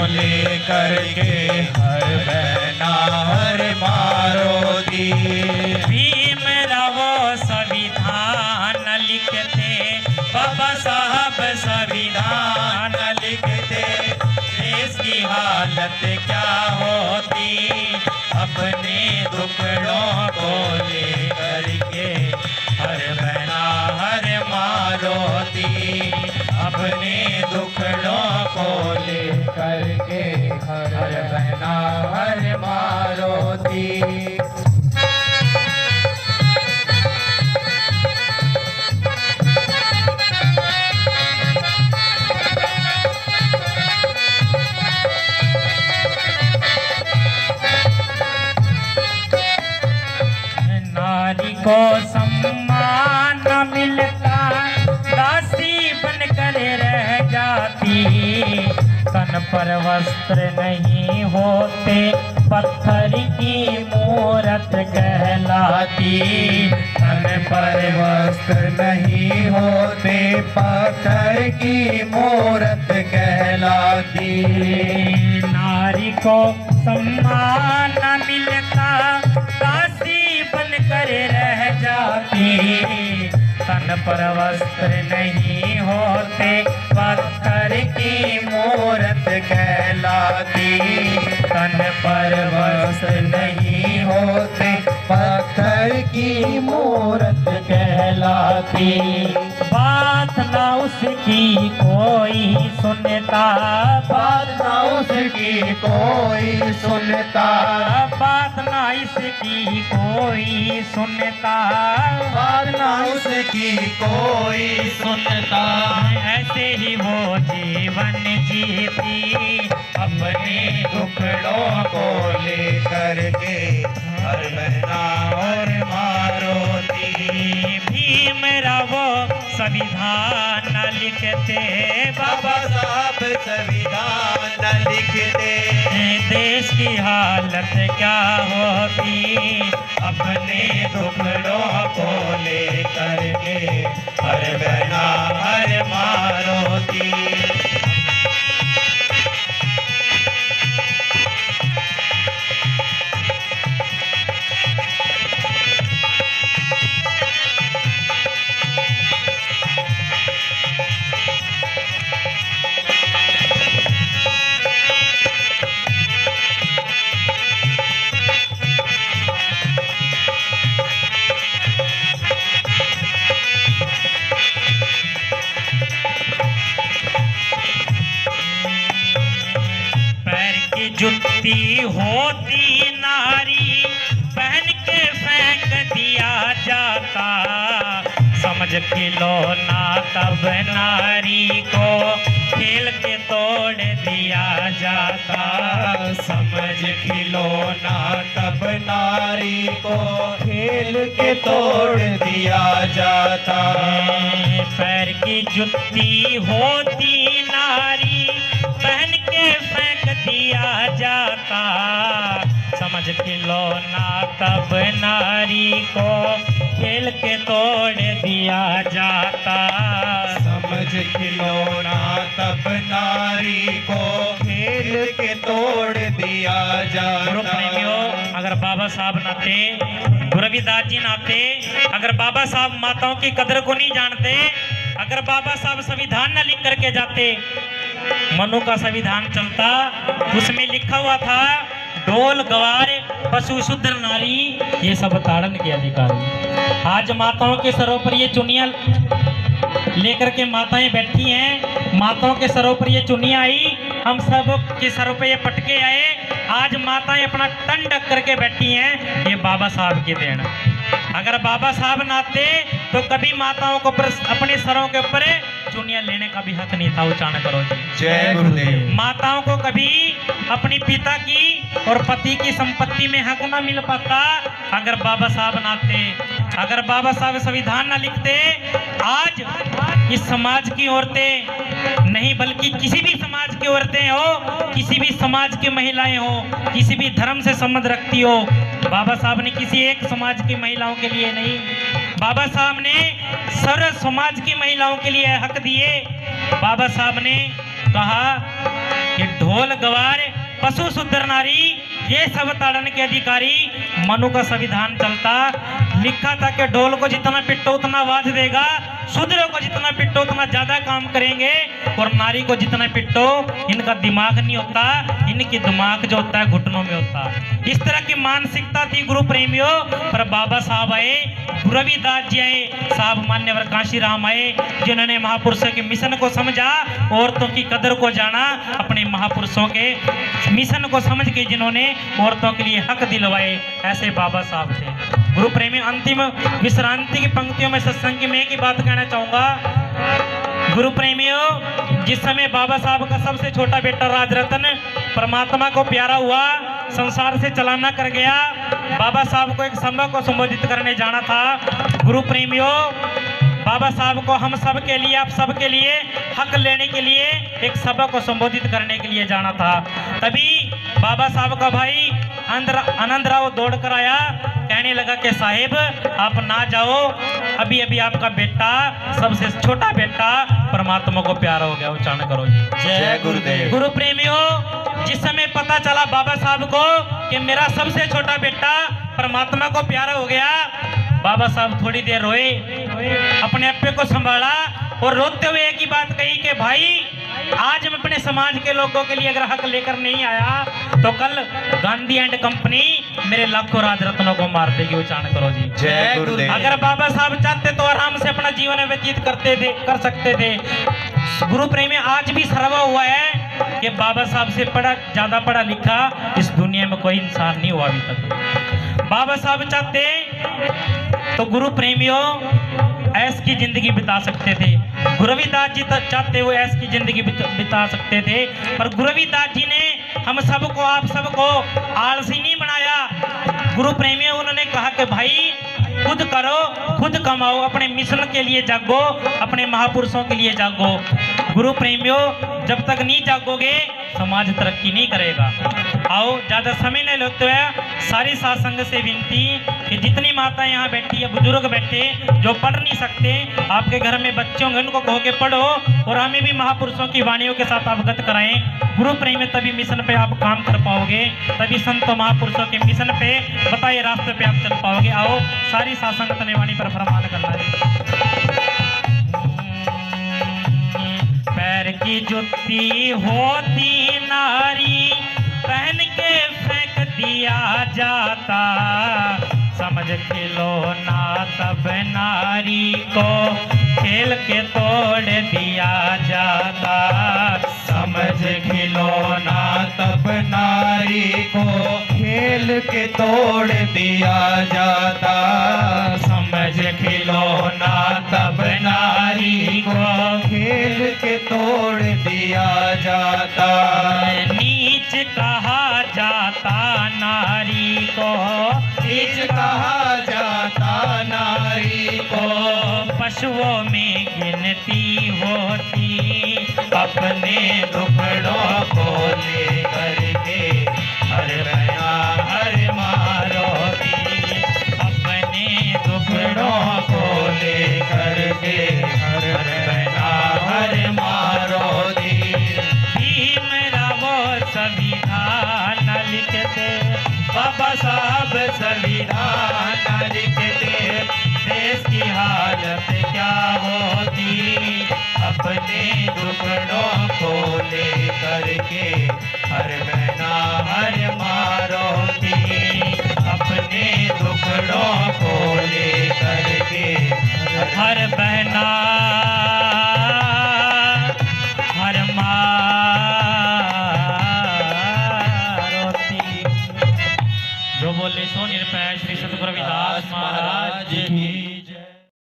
लेकर के हर बहना हर मारो दी। भीमराव संविधान लिखते, बाबा साहब संविधान लिखते, देश की हालत क्या होती, अपने दुखड़ों को लेकर के हर बहना हर माँ रोती, अपने दुखड़ों को लेकर के हर बहना हर माँ रोती। नारी को सम्मान न मिलता, दासी बनकर रह जाती, तन पर वस्त्र नहीं होते, पत्थर की मूरत कहलाती। तन पर वस्त्र नहीं होते, पत्थर की मूरत कहलाती। नारी को सम्मान न मिलता, दासी बनकर रह जाती, तन पर वस्त्र नहीं होते, पत्थर की मूरत कहलाती। तन पर वस्त्र नहीं होते, पत्थर की मूरत कहलाती। बात ना उसकी कोई सुनता, बात ना उसकी कोई सुनता, बात ना इसकी कोई सुनता, बात ना उसकी कोई सुनता। ऐसे ही वो जीवन जीती, अपने दुखड़ों को लेकर के हर बहना और मारोती। भीमराव संविधान लिखते, बाबा साहब संविधान लिखते, देश की हालत क्या होती, अपने दुखड़ों को लेकर के हर बहना हर मारोती। जुत्ती होती नारी, पहन के फेंक दिया जाता, समझ खिलौना तब नारी को खेल के तोड़ दिया जाता। समझ खिलौना तब नारी को खेल के तोड़ दिया जाता। पैर की जुत्ती होती नारी, पहन के फेंक दिया जाता, समझ खिलौना तब नारी को खेल के तोड़ दिया जाता। समझ खिलौना तब नारी को खेल के तोड़ दिया गुरु जाता। प्रेमियों, अगर बाबा साहब नाते, गुरु रविदास जी नाते, अगर बाबा साहब माताओं की कदर को नहीं जानते, अगर बाबा साहब संविधान न लिख करके जाते, मनु का संविधान चलता, उसमें लिखा हुआ था ढोल गवार पशु शूद्र नारी ये सब ताड़न के अधिकारी। आज माताओं के सरों पर ये चुनिया लेकर के माताएं बैठी हैं, माताओं के सरों पर ये चुनिया आई, हम सब के सरों पर ये पटके आए, आज माताएं अपना तन ढक करके बैठी हैं, ये बाबा साहब की देन। अगर बाबा साहब ना आते तो कभी माताओं को अपने सरों के ऊपर चुनिया लेने का भी हक नहीं था। उच्चारण करो जी। जय गुरुदेव। माताओं को कभी अपनी पिता की और पति की संपत्ति में हक ना मिल पाता अगर बाबा साहब ना आते, अगर बाबा साहब संविधान ना लिखते। आज इस समाज की औरतें नहीं बल्कि किसी भी समाज की औरतें हो, किसी भी समाज की महिलाएं हो, किसी भी धर्म से संबंध रखती हो, बाबा साहब ने किसी एक समाज की महिलाओं के लिए नहीं, बाबा साहब ने सर्व समाज की महिलाओं के लिए हक दिए। बाबा साहब ने कहा कि ढोल गवार पशु शूद्र नारी ये सब ताड़न के अधिकारी। मनु का संविधान चलता, लिखा था कि ढोल को जितना पिट्टो उतना आवाज देगा, शूद्रों को जितना पिट्टो उतना ज्यादा काम करेंगे, और नारी को जितना पिट्टो इनका दिमाग नहीं होता, इनकी दिमाग जो होता है घुटनों में होता। इस तरह की मानसिकता थी गुरु प्रेमियों। पर बाबा साहब आए, गुरु रविदास जी आए, साहब मान्यवर कांशीराम आए, जिन्होंने महापुरुषों के मिशन को समझा, औरतों की कदर को जाना, अपने महापुरुषों के मिशन को समझ के जिन्होंने औरतों के लिए हक दिलवाए, ऐसे बाबा साहब थे गुरु प्रेमी। अंतिम विश्रांति की पंक्तियों में सत्संग की मैं एक ही बात कहना चाहूंगा गुरु प्रेमियों। जिस समय बाबा साहब का सबसे छोटा बेटा राजरत्न परमात्मा को प्यारा हुआ, संसार से चलाना कर गया, बाबा साहब को एक सभा को संबोधित करने जाना था। गुरु प्रेमियों, बाबा साहब को हम सब के लिए, आप सब के लिए हक लेने के लिए एक सभा को संबोधित करने के लिए जाना था। तभी बाबा साहब का भाई आनंद राव दौड़ कर आया, कहने लगा कि साहेब आप ना जाओ, अभी अभी आपका बेटा, सबसे छोटा बेटा परमात्मा को प्यारा हो गया, उच्चारण करो जी। जय गुरुदेव। गुरु प्रेमियों, जिस समय पता चला बाबा साहब को कि मेरा सबसे छोटा बेटा परमात्मा को प्यारा हो गया, बाबा साहब थोड़ी देर रोए, अपने अपने को संभाला और रोते हुए एक ही बात कही कि भाई आज मैं अपने समाज के लोगों के लिए अगर हक लेकर नहीं आया तो कल गांधी एंड कंपनी मेरे लाखों राजरत्नों को मार देगी, उच्चारण करो जी। जय गुरुदेव। अगर बाबा साहब चाहते तो आराम से अपना जीवन व्यतीत कर सकते थे। गुरु प्रेमी आज भी सर्वा हुआ है कि बाबा साहब से ज्यादा पढ़ा लिखा इस दुनिया में कोई इंसान नहीं हुआ अभी तक। बाबा साहब चाहते तो गुरु प्रेमियों ऐश की जिंदगी बिता सकते थे, गुरु रविदास जी चाहते हुए ऐश की जिंदगी बिता सकते थे, पर गुरु रविदास जी ने हम सबको, आप सबको आलसी नहीं बनाया। गुरु प्रेमियों, उन्होंने कहा कि भाई खुद करो, खुद कमाओ, अपने मिशन के लिए जागो, अपने महापुरुषों के लिए जागो। गुरु प्रेमियों, जब तक नहीं जागोगे समाज तरक्की नहीं करेगा। आओ ज्यादा समय नहीं लेते हुए सारी सासंग से विनती कि जितनी माता यहाँ बैठी है, बुजुर्ग बैठे जो पढ़ नहीं सकते, आपके घर में बच्चे होंगे उनको कहो के पढ़ो और हमें भी महापुरुषों की वाणियों के साथ अवगत कराएं। गुरु प्रेम तभी मिशन पे आप काम कर पाओगे, तभी संतों महापुरुषों के मिशन पे बताए रास्ते पे आप चल पाओगे। आओ सारी सासंगत ने वाणी पर फरमान करना है। पैर की जुत्ती होती नारी पहन के फेंक दिया जाता, समझ खिलौना तब नारी को खेल के तोड़ दिया जाता, समझ खिलौना तब नारी को खेल के तोड़ दिया जाता, समझ खिलौना तब नारी को खेल के तोड़ दिया जाता। नीच कहा जाता नारी को, नीच कहा जाता नारी को, पशुओं में गिनती होती, अपने दुखड़ों को ले करके हर बहना हर मारोती, अपने दुखड़ों को ले करके हर बहना हर मारोती। भीमराव संविधान लिखते, बाबा साहब संविधान लिखते, देश की हालत क्या होती, अपने दुखड़ों को ले करके हर बहना हर मारोती, अपने दुखड़ों को ले करके हर बहना हर मारोती। जो बोले सो निरपैश श्री सतगुरु रविदास महाराज की।